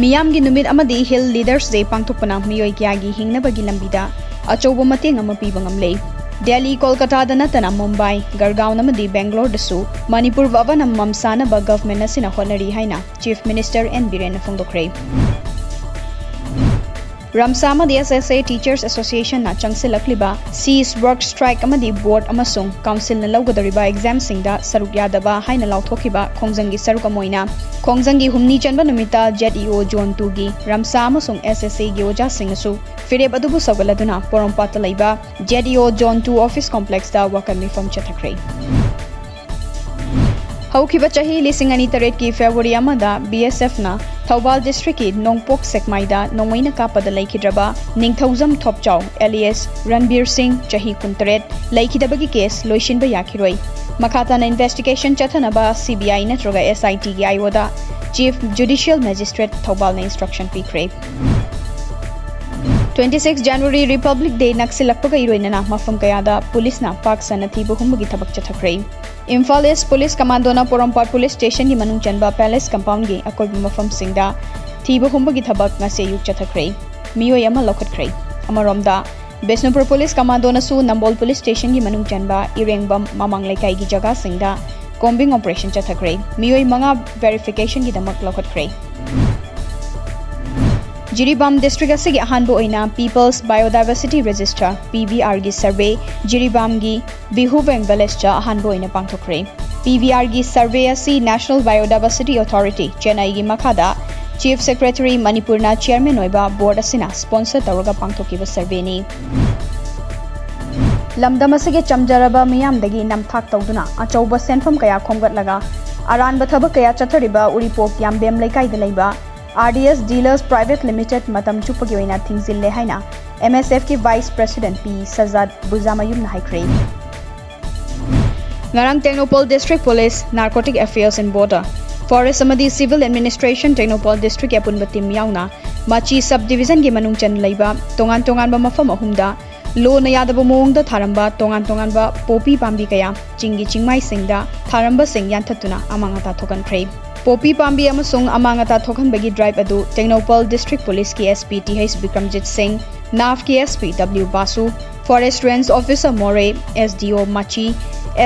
मियाम की नुमित अमदी हिल leaders day पांगथोकपना मियोय क्यागी हिंगनबगी लंबिदा अचौब मतेंग अमा पीबा ngamlei Delhi Kolkata da natana Mumbai Gargaon namadi Bangalore dasu Manipur babana mamsana ba government asina honari haina Chief Minister N Biren phongdokre Ramsama the SSA Teachers Association na changsilakliba cease work strike amadi board amasung council na lawgadariba exam singda saruk yadaba haina lauthokiba khongjangi saruk amoina khongjangi humni chanba numita JEO Zone 2 gi Ramsa amasung SSA gi oja singasu fireb adubu sawgaladuna porompata laiba JEO Zone 2 office complex da wakami from chathakre Haukiba chahi lising ani taret ki February amada BSF na Thawbal district ki Nongpok Sekmaida Nongmaina kapada laikhidraba Ningthauzam Thopchau alias Ranbir Singh chahi kuntaret laikhidabagi case loishinba yakhiroi Makata na investigation chathanaba CBI natroga SIT gi ayoda Chief Judicial Magistrate Thawbal na instruction pikre 26 January Republic Day naksilakpaga iroinana mafam kayada police na paksana thibu humbugi thabak chathakre Imphal East Police Commando na Porompat Police Station gi manung chanba Palace Compound gi akoiba mafam singda thibu humbugi thabak na se yuk chathakre miyoy ama lokhatkre amaromda Besnupur Police Commando na su Nambol Police Station gi manung chanba Irengbam Mamang Laikai gi jaga singda combing operation chathakre miyoy manga verification gi damak lokhatkre Jiribam district asigi ahanbo oina People's Biodiversity Register PBR gi survey Jiribam gi Bihuveng village cha ahanbo oina pangthokre PBR gi survey asi National Biodiversity Authority Chennai gi makhada Chief Secretary Manipur na chairman oiba board asina sponsor tawraga pangthokiba survey ni Lamdam asigi chamjaraba miyam dagi namthak tawduna achauba senfam kaya khomgatlaga aranba thabak kaya chathariba uripok yambem laikai da laiba RDS Dealers Private Limited matam chupagi oina thingzille haina MSF ki Vice President P Sajad Buzamayum na haikre Ngarang Technopol District Police Narcotic Affairs and Border Forest amadi Civil Administration Technopol District apunba team yauna Machi Subdivision gi manung chan laiba tongan tongan ba mafam ahumda lo na yadaba moong da tharamba tongan ba popi pambi kaya chingi chingmai singda tharamba sing yanthatuna amangata thokan kre Popi Pambi amasung amangata thokanbagi drive adu Technopol District Police ki SP TH Bikramjit Singh NAV ki SP W Basu Forest Range Officer More SDO Machi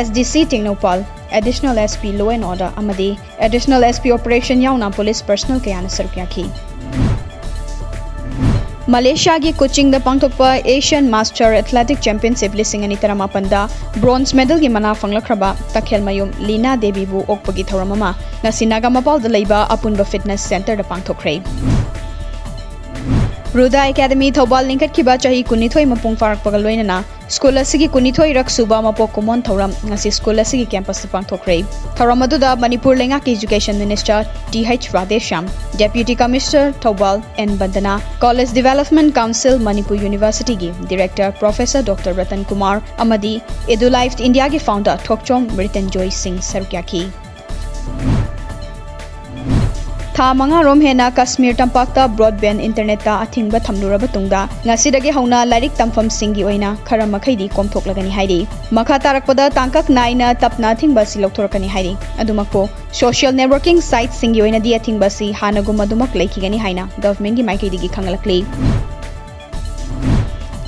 SDC Technopol Additional SP Law and Order amadi Additional SP Operation yauna police personnel kayana sarukya ki Malaysia gi coaching da pangthokpa Asian Master Athletic Championship lising ani taramapanda bronze medal gi mana fanglakhraba takhelmayum Lina Devi bu okpagi thoramama nasinaga mapal da leiba apunba fitness center da pangthokre Ruda Academy Thobal Linkat kiba chahi kunithoi mapung farak pagal loinana school asigi kunithoi rak suba mapok common thoram ngasi school asigi campus da pangthokre thoram aduda Manipur lenga ki education minister TH Radesham deputy commissioner Thobal N Bandana college development council Manipur University gi director professor Dr Ratan Kumar amadi Edulife India gi founder Thokchom Britain Joy Singh Sarukyaki Tha manga rom hena Kashmir tampakta broadband internet ta athingba thamluraba tungda ngasidagi hauna larik tamfam singi oina khara makhaidi komthoklagani hairi makha tarakpada tangkak naina tapna thingba si lokthorkani hairi adumakpo social networking site singi oina di athingba si hanaguma dumak laikigani haina government gi maikaidi gi khangalakli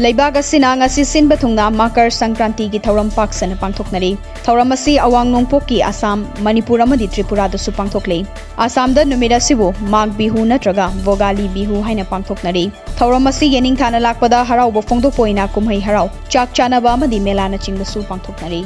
Leibag asina ngasi sinba thungna Makar Sankranti gi thoram paksana pangthoknari thoram asi awang nongpok ki Assam Manipur amadi Tripura da su pangthokle Assam da numida sibu Mag Bihu natraga Vogali Bihu haina pangthoknari thoram asi yening thana lakpada harau bo phongdok poina kumhai harau chak chana ba amadi mela na chingba su pangthoknari